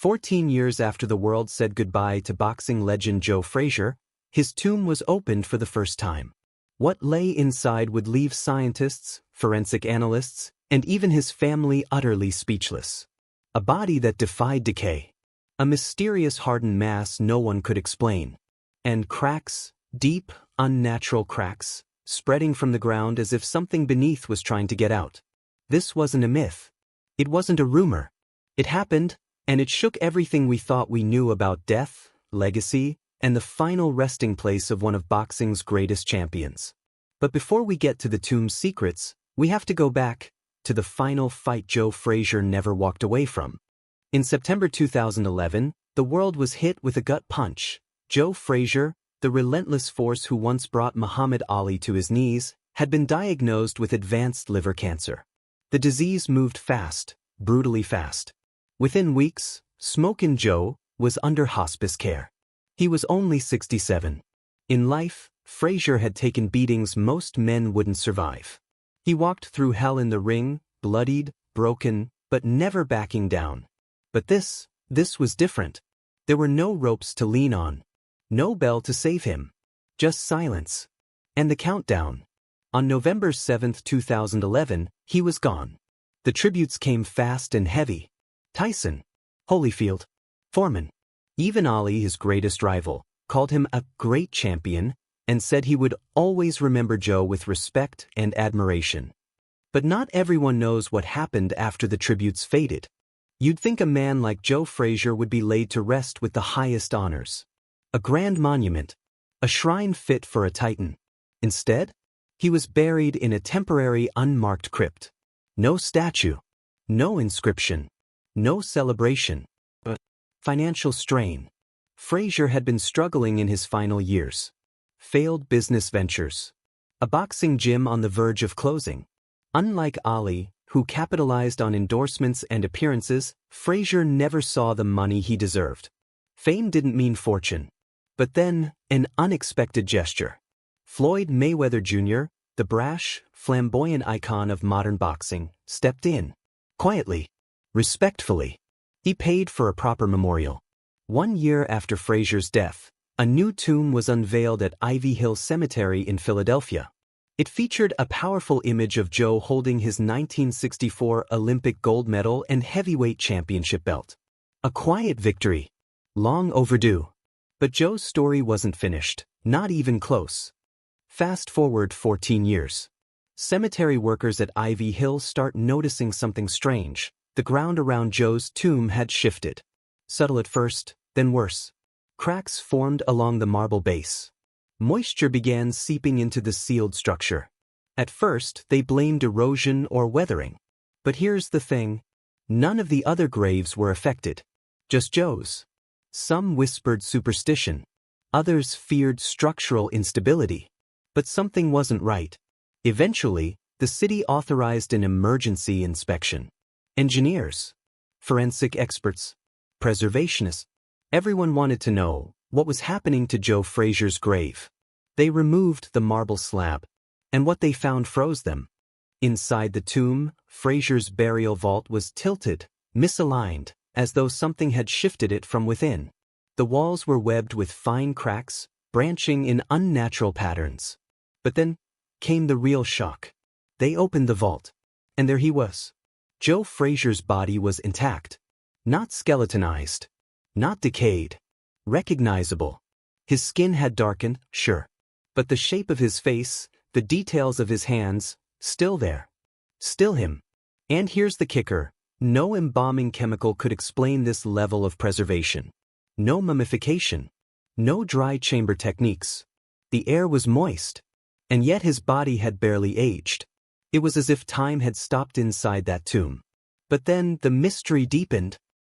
14 years after the world said goodbye to boxing legend Joe Frazier, his tomb was opened for the first time. What lay inside would leave scientists, forensic analysts, and even his family utterly speechless. A body that defied decay. A mysterious hardened mass no one could explain. And cracks, deep, unnatural cracks, spreading from the ground as if something beneath was trying to get out. This wasn't a myth. It wasn't a rumor. It happened, and it shook everything we thought we knew about death, legacy, and the final resting place of one of boxing's greatest champions. But before we get to the tomb's secrets, we have to go back to the final fight Joe Frazier never walked away from. In September 2011, the world was hit with a gut punch. Joe Frazier, the relentless force who once brought Muhammad Ali to his knees, had been diagnosed with advanced liver cancer. The disease moved fast, brutally fast. Within weeks, Smokin' Joe was under hospice care. He was only 67. In life, Frazier had taken beatings most men wouldn't survive. He walked through hell in the ring, bloodied, broken, but never backing down. But this was different. There were no ropes to lean on. No bell to save him. Just silence. And the countdown. On November 7, 2011, he was gone. The tributes came fast and heavy. Tyson, Holyfield, Foreman. Even Ali, his greatest rival, called him a great champion and said he would always remember Joe with respect and admiration. But not everyone knows what happened after the tributes faded. You'd think a man like Joe Frazier would be laid to rest with the highest honors. A grand monument. A shrine fit for a titan. Instead, he was buried in a temporary unmarked crypt. No statue. No inscription. No celebration. But financial strain. Frazier had been struggling in his final years. Failed business ventures. A boxing gym on the verge of closing. Unlike Ali, who capitalized on endorsements and appearances, Frazier never saw the money he deserved. Fame didn't mean fortune. But then, an unexpected gesture. Floyd Mayweather Jr., the brash, flamboyant icon of modern boxing, stepped in. Quietly. Respectfully. He paid for a proper memorial. 1 year after Frazier's death, a new tomb was unveiled at Ivy Hill Cemetery in Philadelphia. It featured a powerful image of Joe holding his 1964 Olympic gold medal and heavyweight championship belt. A quiet victory. Long overdue. But Joe's story wasn't finished, not even close. Fast forward 14 years. Cemetery workers at Ivy Hill start noticing something strange. The ground around Joe's tomb had shifted. Subtle at first, then worse. Cracks formed along the marble base. Moisture began seeping into the sealed structure. At first, they blamed erosion or weathering. But here's the thing. None of the other graves were affected. Just Joe's. Some whispered superstition. Others feared structural instability. But something wasn't right. Eventually, the city authorized an emergency inspection. Engineers, forensic experts, preservationists. Everyone wanted to know what was happening to Joe Frazier's grave. They removed the marble slab, and what they found froze them. Inside the tomb, Frazier's burial vault was tilted, misaligned, as though something had shifted it from within. The walls were webbed with fine cracks, branching in unnatural patterns. But then came the real shock. They opened the vault, and there he was. Joe Frazier's body was intact. Not skeletonized. Not decayed. Recognizable. His skin had darkened, sure. But the shape of his face, the details of his hands, still there. Still him. And here's the kicker. No embalming chemical could explain this level of preservation. No mummification. No dry chamber techniques. The air was moist. And yet his body had barely aged. It was as if time had stopped inside that tomb. But then the mystery deepened.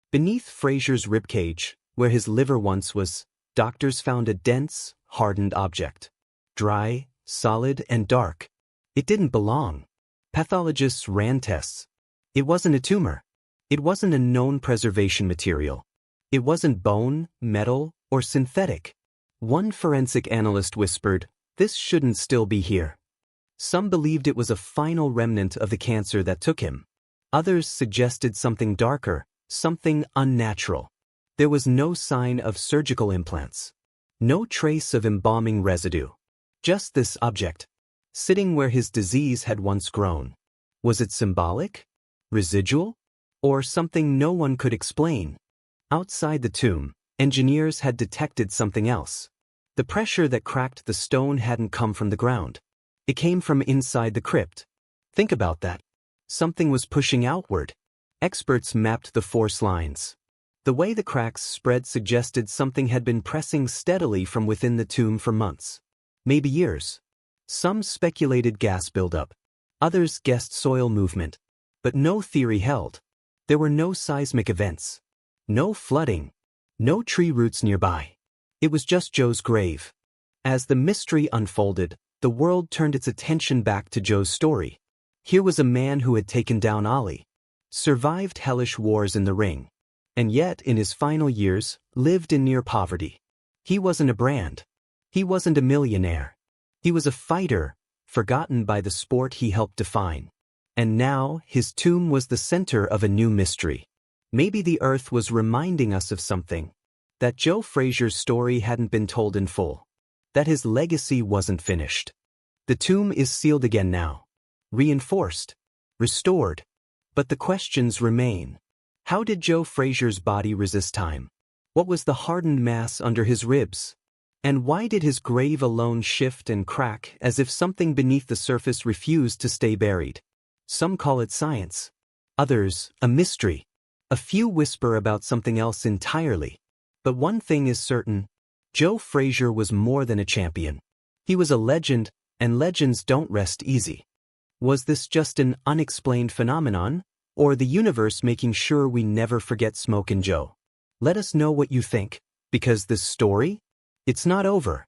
Beneath Frazier's ribcage, where his liver once was, doctors found a dense, hardened object. Dry, solid, and dark. It didn't belong. Pathologists ran tests. It wasn't a tumor. It wasn't a known preservation material. It wasn't bone, metal, or synthetic. One forensic analyst whispered, "This shouldn't still be here." Some believed it was a final remnant of the cancer that took him. Others suggested something darker, something unnatural. There was no sign of surgical implants. No trace of embalming residue. Just this object, sitting where his disease had once grown. Was it symbolic? Residual? Or something no one could explain? Outside the tomb, engineers had detected something else. The pressure that cracked the stone hadn't come from the ground. It came from inside the crypt. Think about that. Something was pushing outward. Experts mapped the force lines. The way the cracks spread suggested something had been pressing steadily from within the tomb for months. Maybe years. Some speculated gas buildup. Others guessed soil movement. But no theory held. There were no seismic events. No flooding. No tree roots nearby. It was just Joe's grave. As the mystery unfolded, the world turned its attention back to Joe's story. Here was a man who had taken down Ali, survived hellish wars in the ring, and yet in his final years lived in near poverty. He wasn't a brand. He wasn't a millionaire. He was a fighter, forgotten by the sport he helped define. And now his tomb was the center of a new mystery. Maybe the earth was reminding us of something. That Joe Frazier's story hadn't been told in full. That his legacy wasn't finished. The tomb is sealed again now. Reinforced. Restored. But the questions remain. How did Joe Frazier's body resist time? What was the hardened mass under his ribs? And why did his grave alone shift and crack as if something beneath the surface refused to stay buried? Some call it science. Others, a mystery. A few whisper about something else entirely. But one thing is certain. Joe Frazier was more than a champion. He was a legend, and legends don't rest easy. Was this just an unexplained phenomenon, or the universe making sure we never forget Smokin' Joe? Let us know what you think, because this story, it's not over.